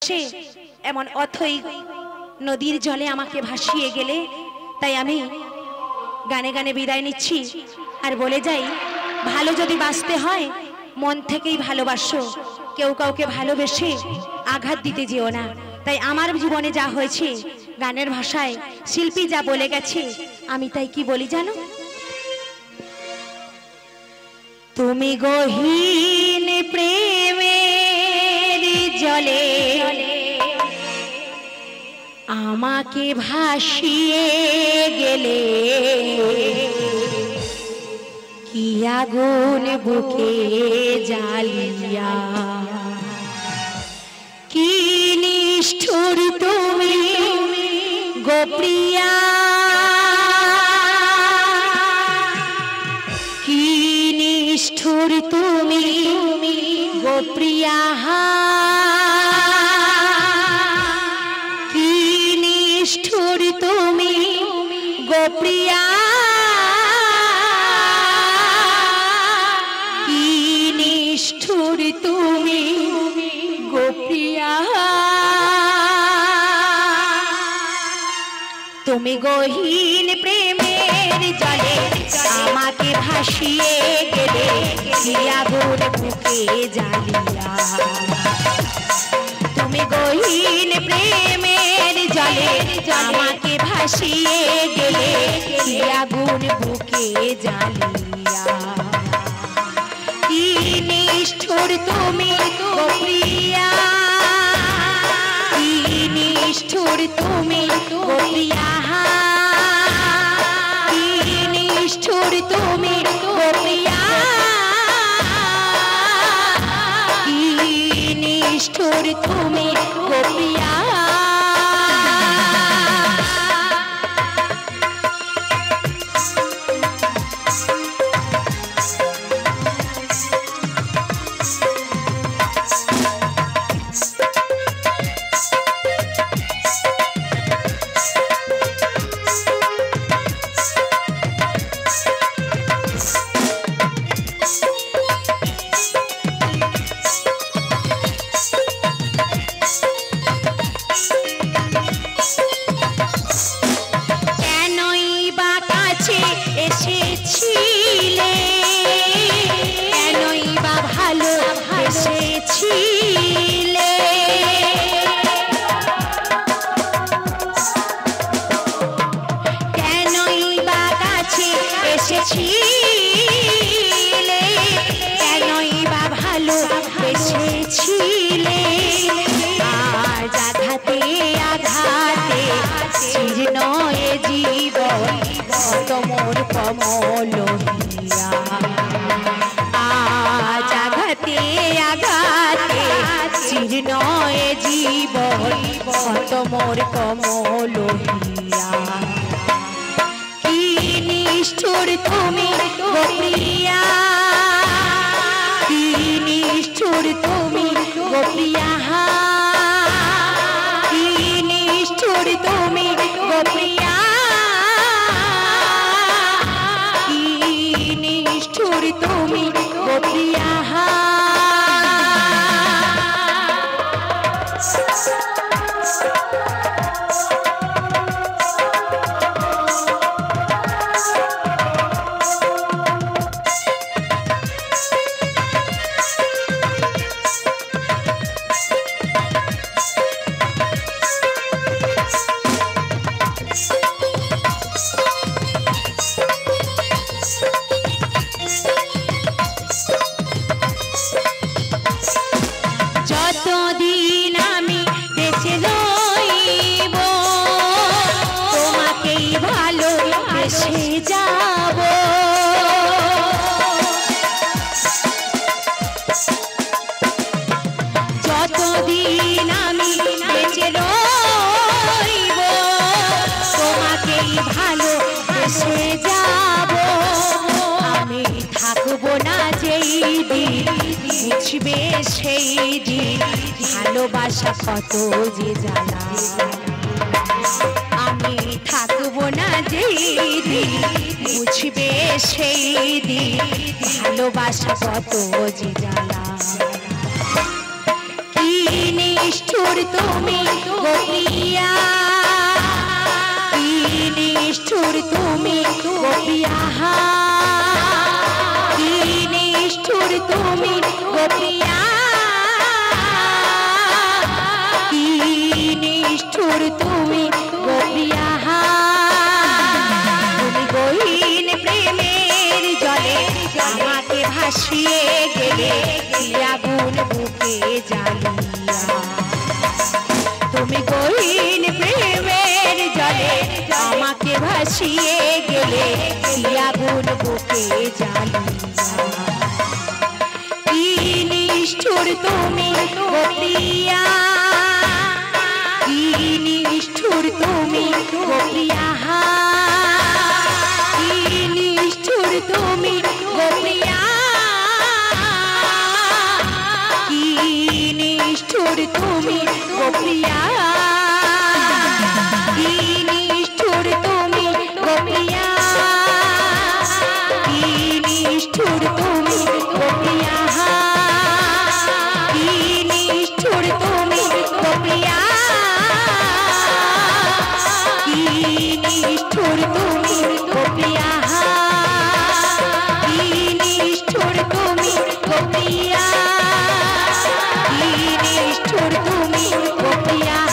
সে এমন অথই নদীর জলে আমাকে ভাসিয়ে গেলে, তাই আমি গানে গানে বিদায় নিচ্ছি আর বলে যাই, ভালো যদি বাঁচতে হয় মন থেকেই ভালোবাসো, কেউ কাউকে ভালোবেসে আঘাত দিতে যেও না। তাই আমার জীবনে যা হয়েছে, গানের ভাষায় শিল্পী যা বলে গেছে, আমি তাই কি বলি জানো? তুমি গহীন প্রেমের জলে আমাকে ভাসিয়ে গেলে, কি আগুন বুকে জ্বালিয়া, কি নিষ্ঠুর তুমি গো প্রিয়া, কি নিষ্ঠুর তুমি গো প্রিয়া, কি নিষ্ঠুর তুমি গো প্রিয়া, কি নিষ্ঠুর তুমি গো প্রিয়া। তুমি গহীন প্রেমের জলে আমাকে ভাসিয়ে গেলে, কি আগুন বুকে জ্বালিয়া, তুমি গহীন প্রেমের জলে আমাকে ভাসিয়ে গেলে, কি আগুন বুকে জ্বালিয়া, কি নিষ্ঠুর তুমি গো প্রিয়া, কি নিষ্ঠুর তুমি গো প্রিয়া, কি নিষ্ঠুর তুমি গো প্রিয়া, কি নিষ্ঠুর তুমি গো প্রিয়া। মোর কমল হিয়া, আজ আঘাতে আঘাতে জীর্ণ এ জীবন, মোর কমল হিয়া, কি নিষ্ঠুর তুমি গো প্রিয়া, কি নিষ্ঠুর তুমি গো প্রিয়া, কি নিষ্ঠুর তুমি গো প্রিয়া, তুমি গো প্রিয়া। যতদিন আমি বেঁচে রইব, তোমাকেই ভালোবেসে যাব, যতদিন আমি বেঁচে রইব, তোমাকেই ভালোবেসে যাব, আমি থাকবো না যেই দিন বুঝবে সেই দিন ভালোবাসা কত যে জ্বালা, আমি থাকবো না যেই দিন বুঝবে সেই দিন ভালোবাসা কত যে জ্বালা, কি নিষ্ঠুর তুমি গোপিয়া, কি নিষ্ঠুর তুমি গোপিয়া, কি নিষ্ঠুর তুমি গোপিয়া, কি নিষ্ঠুর তুমি গোপিয়া। তুমি গহীন প্রেমের জলে আমাকে ভাসিয়ে গেলে, আগুন বুকে জ্বালিয়া। তুমি গহীন প্রেমের জলে আমাকে ভাসিয়ে গেলে, আগুন বুকে জ্বালিয়া। কি নিষ্ঠুর তুমি গোপিয়া, কি নিষ্ঠুর তুমি গোপিয়া, কি নিষ্ঠুর তুমি গোপিয়া, কি নিষ্ঠুর তুমি গোপিয়া, কি নিষ্ঠুর তুমি গোপিয়া, কি নিষ্ঠুর তুমি গোপিয়া, কি নিষ্ঠুর তুমি গোপিয়া, কি নিষ্ঠুর তুমি গোপিয়া, কি নিষ্ঠুর তুমি গোপিয়া, কি নিষ্ঠুর তুমি গোপিয়া,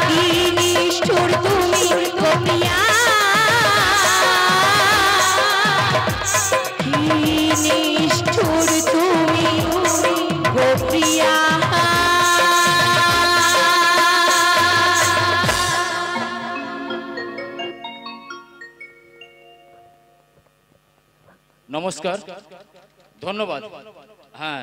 কি নিষ্ঠুর তুমি গোপিয়া, কি নিষ্ঠুর তুমি গোপিয়া। নমস্কার, ধন্যবাদ। হ্যাঁ,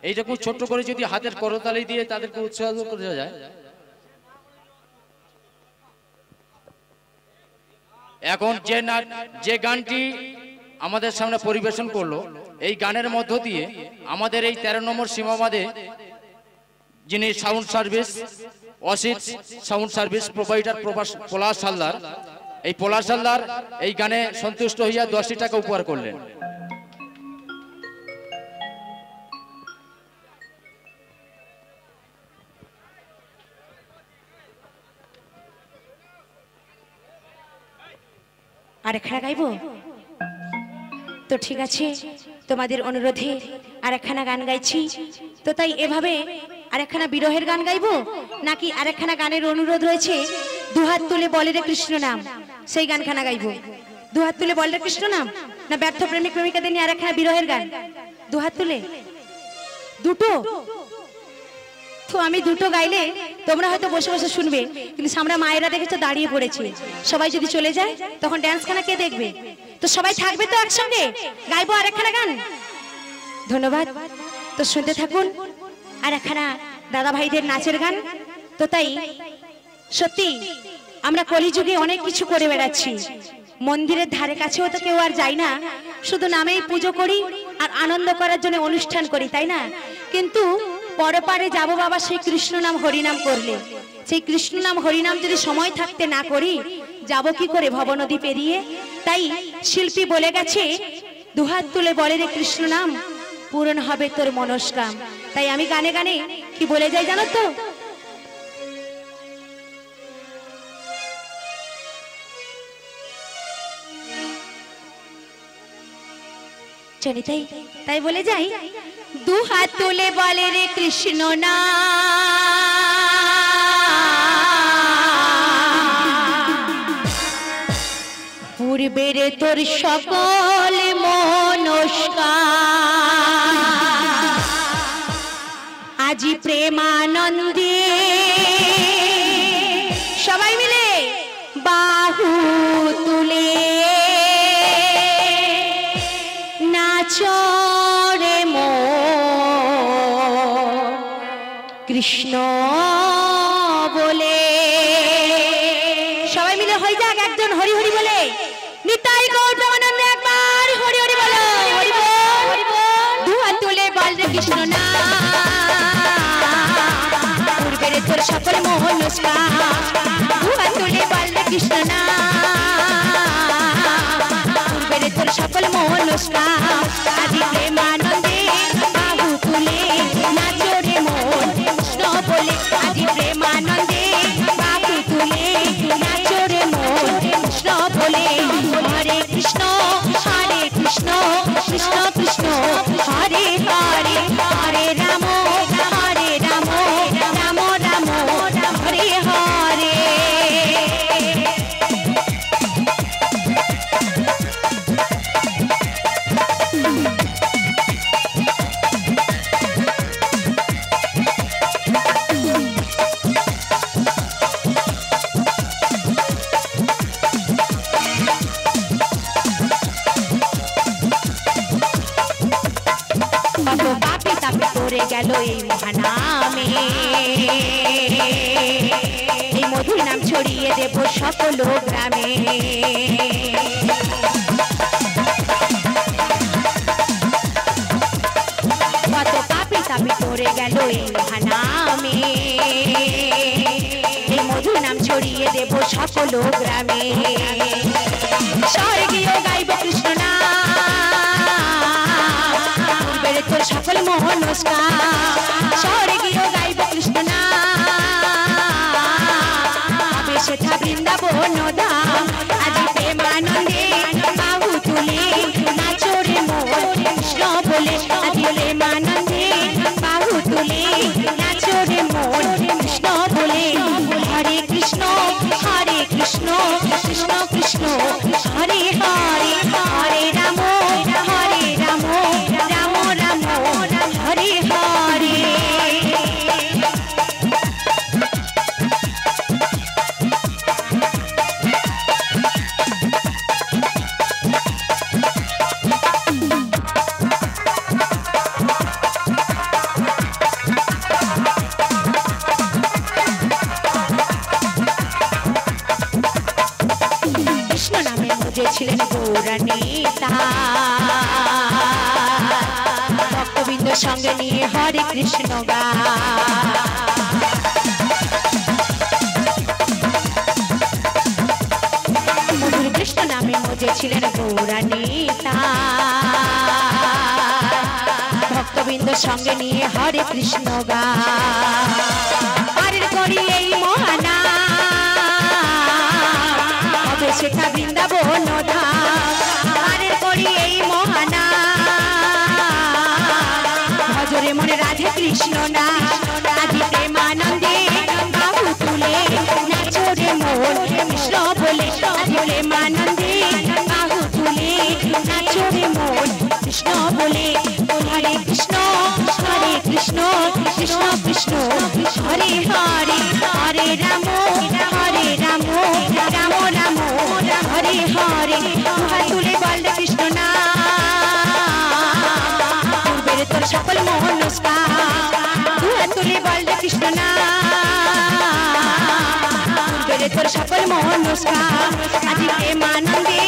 এইরকম ছোট্ট করে যদি হাতের করতালি দিয়ে তাদেরকে উৎসাহ করা যায়। এখন যে গানটি আমাদের সামনে পরিবেশন করলো, এই গানের মধ্য দিয়ে আমাদের এই 13 নম্বর সীমাবাদে যিনি sound service Asit sound service provider Palash Haldar, এই পলাশ হালদার এই গানে সন্তুষ্ট হইয়া 10 টাকা উপহার করলেন। আরেকখানা গাইবো তো? ঠিক আছে, তোমাদের অনুরোধে আরেকখানা গান গাইছি। তো তাই এভাবে আরেকখানা বিরহের গান গাইবো, নাকি আরেকখানা গানের অনুরোধ রয়েছে, দুহাত তুলে বলে রে কৃষ্ণ নাম, সেই গানখানা গাইবো? দুহাত তুলে বলে রে কৃষ্ণ নাম, না ব্যর্থ প্রেমিক প্রেমিকাদের নিয়ে আরেকখানা বিরহের গান? দুহাত তুলে দুটো তো আমি দুটো গাইলে তোমরা হয়তো বসে বসে শুনবে, কিন্তু সামনে মায়েরা দেখেছো দাঁড়িয়ে পড়েছে। সবাই যদি চলে যায় তখন ড্যান্স খানা কে দেখবে? তো সবাই থাকবে তো একসঙ্গে, গাইবো আরেকখানা গান। ধন্যবাদ। তো শুনতে থাকুন আর একখানা দাদা ভাইদের নাচের গান। তো তাই সত্যি আমরা কলিযুগে অনেক কিছু করে বেড়াচ্ছি, মন্দিরের ধারে কাছেও তো কেউ আর যাই না, শুধু নামেই পুজো করি আর আনন্দ করার জন্য অনুষ্ঠান করি, তাই না? কিন্তু পরপারে যাব বাবা সেই কৃষ্ণ নাম হরিনাম করলে। সেই কৃষ্ণ নাম হরিনাম যদি সময় থাকতে না করি, যাব কি করে ভবনদী পেরিয়ে? তাই শিল্পী বলে গেছে, দুহাত তুলে বলে রে কৃষ্ণ নাম, পূরণ হবে তোর মনস্কাম। তাই আমি গানে গানে কি বলে যাই জানো তো? চলি তাই বলে যাই, দুহাত তুলে বলে রে কৃষ্ণ নাম, পূর্বের তোর সকল মনস্কার, আজি প্রেমানন্দে সবাই মিলে বাহু তুলে নাচরে মন কৃষ্ণ বলে। সবাই মিলে হয়ে যাক একজন হরি হরি বলে, নিতাই গৌর প্রেমানন্দে একবার হরি হরি বলো, হরি বল। দুহাত তুলে বল রে কৃষ্ণ নাম, পূর্বের তোর সকল মনস্কার, দুহাত তুলে বল রে কৃষ্ণ নাম, পূর্বের তোর সকল মনস্কার, আজি প্রেমানন্দে বাহু তুলে নাচরে মন কৃষ্ণ কৃষ্ণ হরে হরে হরে রাম রাম রাম হরে হরে। পাপি তাপি করে গেল এই মহানামে, এই মধুর নাম ছড়িয়ে দেব সকল গ্রামে। কত পাপি তাপি করে গেল এই মহানামে, এই মধুর নাম ছড়িয়ে দেব সকল গ্রামে। স্বর্গীয় গাইব কৃষ্ণ নাম, তোর সকল মনস্কার। স্বর্গীয় গাইব কৃষ্ণ নাম, সেথা বৃন্দাবন ধাম। আজ প্রেমানন্দে বাহু তুলে নাচরে মোর কৃষ্ণ বলে, আজ প্রেমানন্দে বাহু তুলে নাচরে মোর কৃষ্ণ বলে। হরে কৃষ্ণ কৃষ্ণ কৃষ্ণ হরে হরে হরে রাম রাম রাম হরে হরে। কৃষ্ণ নামে বুঝেছিলেন গৌরানীতা, ভক্তবৃন্দ সঙ্গে নিয়ে হরে কৃষ্ণ গা। মধুর কৃষ্ণ নামে বুঝেছিলেন গৌরানীতা, ভক্তবৃন্দ সঙ্গে নিয়ে হরে কৃষ্ণ গা। পারের করি এই মহানা সেটা বৃন্দাবন ধাম। পারের করি এই মহানা ভজরে মনে রাধে কৃষ্ণ না। আজ প্রেমানন্দে বাহু তুলে নাচরে মোর কৃষ্ণ বলে, আজ প্রেমানন্দে বাহু তুলে নাচরে মোর কৃষ্ণ বলে। হরে কৃষ্ণ কৃষ্ণ কৃষ্ণ হরে হরে হরে রাম রাম রাম হরে হরে। দুহাত তুলে বল কৃষ্ণ নাম, পূর্বের তোর সকল মনস্কার। দুহাত তুলে বল কৃষ্ণ নাম, পূর্বের তোর সকল মনস্কার। আজ প্রেমানন্দে